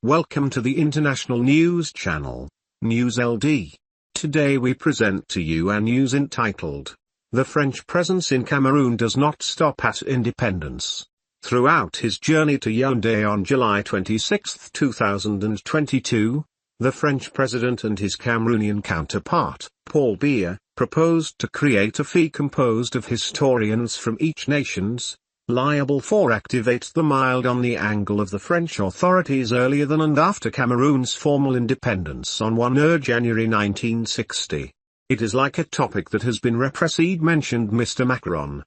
Welcome to the International News Channel, News LD. Today we present to you a news entitled, "The French Presence in Cameroon Does Not Stop at Independence." Throughout his journey to Yaoundé on July 26, 2022, the French president and his Cameroonian counterpart, Paul Biya, proposed to create a fee composed of historians from each nation's liable for activate the mild on the angle of the French authorities earlier than and after Cameroon's formal independence on 1 January 1960. It is like a topic that has been repressed, mentioned Mr. Macron.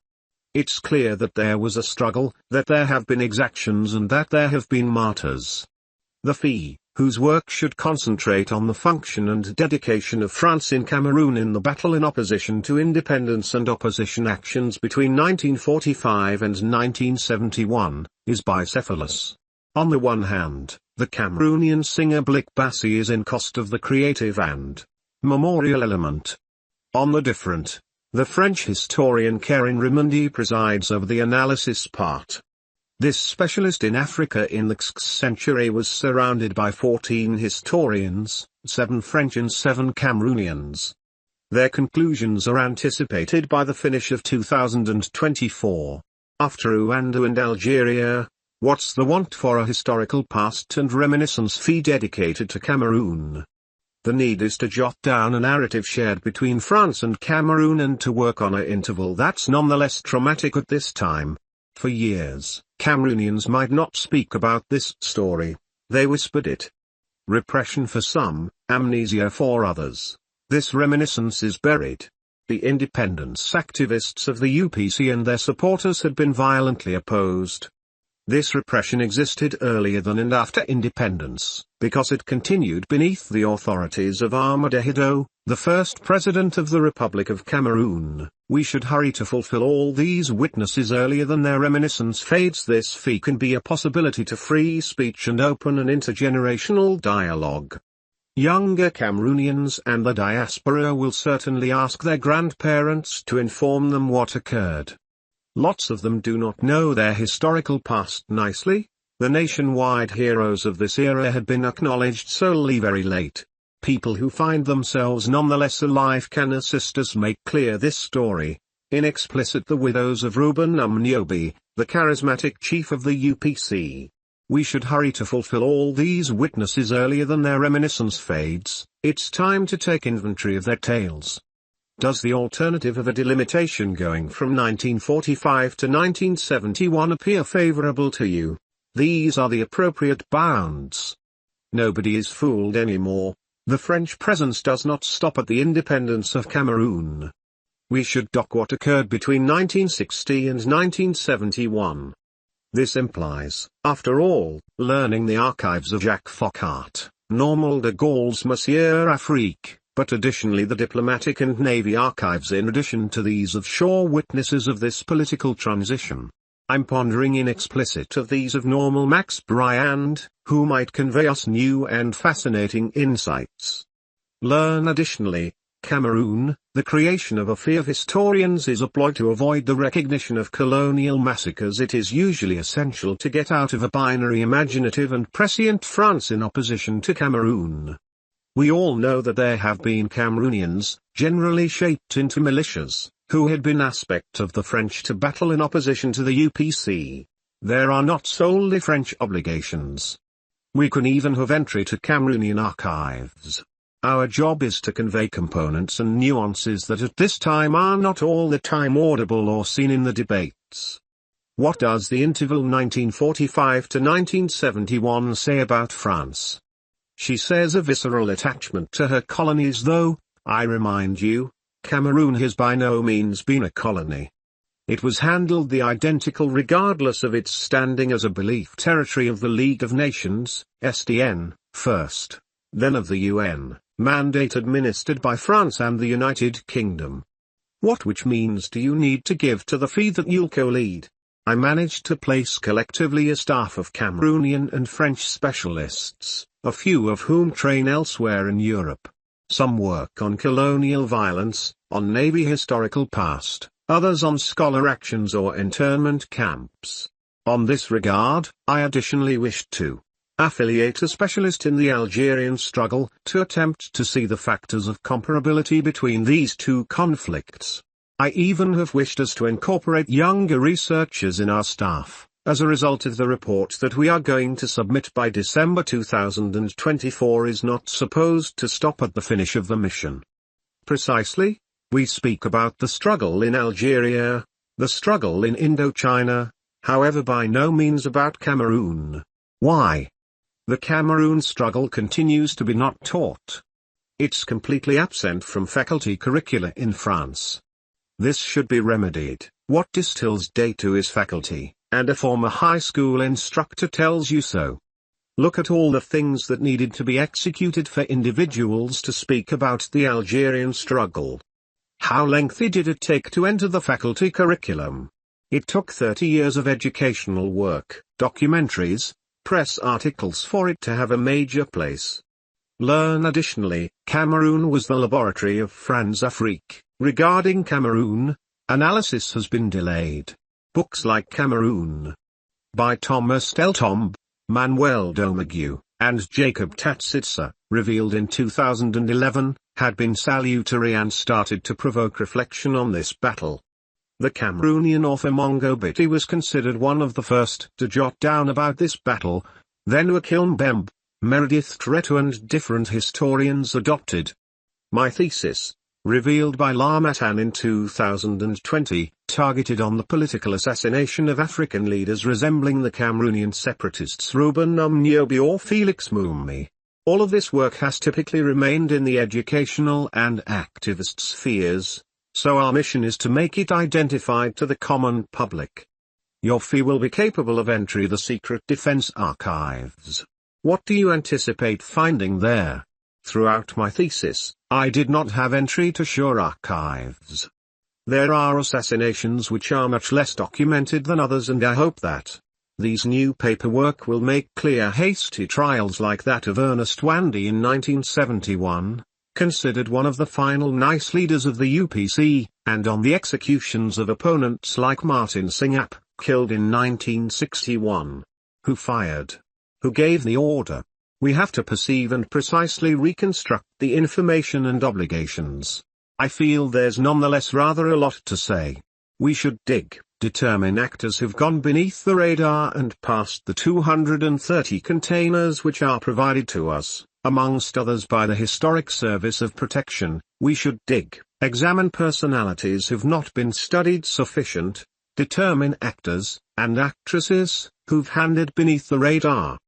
It's clear that there was a struggle, that there have been exactions and that there have been martyrs. The fee, whose work should concentrate on the function and dedication of France in Cameroon in the battle in opposition to independence and opposition actions between 1945 and 1971, is bicephalous. On the one hand, the Cameroonian singer Blick Bassi is in cost of the creative and memorial element. On the different, the French historian Karin Raimondi presides over the analysis part. This specialist in Africa in the 6th century was surrounded by 14 historians, 7 French and 7 Cameroonians. Their conclusions are anticipated by the finish of 2024. After Rwanda and Algeria, what's the want for a historical past and reminiscence fee dedicated to Cameroon? The need is to jot down a narrative shared between France and Cameroon and to work on an interval that's nonetheless traumatic at this time. For years, Cameroonians might not speak about this story. They whispered it. Repression for some, amnesia for others. This reminiscence is buried. The independence activists of the UPC and their supporters had been violently opposed. This repression existed earlier than and after independence, because it continued beneath the authorities of Ahmadou, the first president of the Republic of Cameroon. We should hurry to fulfill all these witnesses earlier than their reminiscence fades. This fee can be a possibility to free speech and open an intergenerational dialogue. Younger Cameroonians and the diaspora will certainly ask their grandparents to inform them what occurred. Lots of them do not know their historical past nicely. The nationwide heroes of this era had been acknowledged solely very late. People who find themselves nonetheless alive can assist us make clear this story. In explicit, the widows of Ruben Umniobi, the charismatic chief of the UPC. We should hurry to fulfill all these witnesses earlier than their reminiscence fades. It's time to take inventory of their tales. Does the alternative of a delimitation going from 1945 to 1971 appear favorable to you? These are the appropriate bounds. Nobody is fooled anymore. The French presence does not stop at the independence of Cameroon. We should dock what occurred between 1960 and 1971. This implies, after all, learning the archives of Jacques Foccart, Normal de Gaulle's Monsieur Afrique, but additionally the diplomatic and navy archives in addition to these of sure witnesses of this political transition. I'm pondering in explicit of these of Normal Max Briand, who might convey us new and fascinating insights. Learn additionally, Cameroon, the creation of a fee of historians is a ploy to avoid the recognition of colonial massacres. It is usually essential to get out of a binary imaginative and prescient France in opposition to Cameroon. We all know that there have been Cameroonians, generally shaped into militias, who had been aspect of the French to battle in opposition to the UPC. There are not solely French obligations. We can even have entry to Cameroonian archives. Our job is to convey components and nuances that at this time are not all the time audible or seen in the debates. What does the interval 1945 to 1971 say about France? She says a visceral attachment to her colonies, though, I remind you, Cameroon has by no means been a colony. It was handled the identical regardless of its standing as a belief territory of the League of Nations, SDN, first, then of the UN, mandate administered by France and the United Kingdom. Which means do you need to give to the fee that you'll co-lead? I managed to place collectively a staff of Cameroonian and French specialists, a few of whom train elsewhere in Europe. Some work on colonial violence, on Navy historical past, others on scholar actions or internment camps. On this regard, I additionally wished to affiliate a specialist in the Algerian struggle to attempt to see the factors of comparability between these two conflicts. I even have wished us to incorporate younger researchers in our staff, as a result of the report that we are going to submit by December 2024 is not supposed to stop at the finish of the mission. Precisely, we speak about the struggle in Algeria, the struggle in Indochina, however by no means about Cameroon. Why? The Cameroon struggle continues to be not taught. It's completely absent from faculty curricula in France. This should be remedied. What distills data is faculty, and a former high school instructor tells you so. Look at all the things that needed to be executed for individuals to speak about the Algerian struggle. How lengthy did it take to enter the faculty curriculum? It took 30 years of educational work, documentaries, press articles for it to have a major place. Learn additionally, Cameroon was the laboratory of France Afrique. Regarding Cameroon, analysis has been delayed. Books like Cameroon by Thomas Deltombe, Manuel Domague, and Jacob Tatsitsa, revealed in 2011, had been salutary and started to provoke reflection on this battle. The Cameroonian author Mongo Biti was considered one of the first to jot down about this battle, then Wakil Mbembe, Meredith Tretu and different historians adopted. My thesis, revealed by Lamatan in 2020, targeted on the political assassination of African leaders resembling the Cameroonian separatists Ruben Umniobi or Felix Mumi. All of this work has typically remained in the educational and activist spheres, so our mission is to make it identified to the common public. Your fee will be capable of entry the Secret Defense Archives. What do you anticipate finding there? Throughout my thesis, I did not have entry to Sure Archives. There are assassinations which are much less documented than others, and I hope that these new paperwork will make clear hasty trials like that of Ernest Wandy in 1971, considered one of the final nice leaders of the UPC, and on the executions of opponents like Martin Singap, killed in 1961. Who fired? Who gave the order? We have to perceive and precisely reconstruct the information and obligations. I feel there's nonetheless rather a lot to say. We should dig, determine actors who've gone beneath the radar and past the 230 containers which are provided to us, amongst others by the Historic Service of Protection. We should dig, examine personalities who've not been studied sufficient, determine actors and actresses who've handed beneath the radar.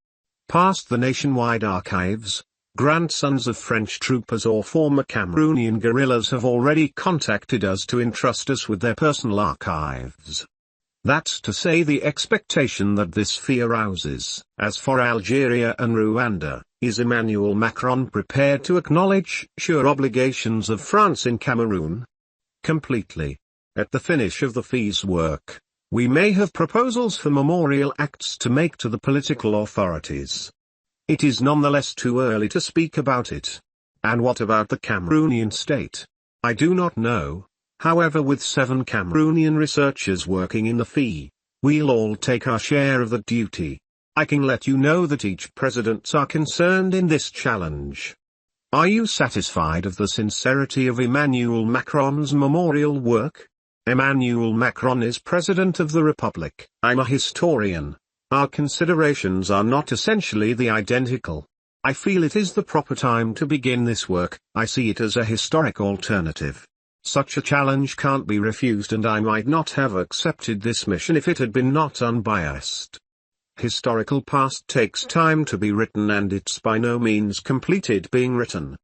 Past the nationwide archives, grandsons of French troopers or former Cameroonian guerrillas have already contacted us to entrust us with their personal archives. That's to say the expectation that this fee arouses. As for Algeria and Rwanda, is Emmanuel Macron prepared to acknowledge sure obligations of France in Cameroon? Completely. At the finish of the fee's work, we may have proposals for memorial acts to make to the political authorities. It is nonetheless too early to speak about it. And what about the Cameroonian state? I do not know. However, with 7 Cameroonian researchers working in the fee, we'll all take our share of the duty. I can let you know that each presidents are concerned in this challenge. Are you satisfied of the sincerity of Emmanuel Macron's memorial work? Emmanuel Macron is President of the Republic. I'm a historian. Our considerations are not essentially the identical. I feel it is the proper time to begin this work. I see it as a historic alternative. Such a challenge can't be refused, and I might not have accepted this mission if it had been not unbiased. Historical past takes time to be written, and it's by no means completed being written.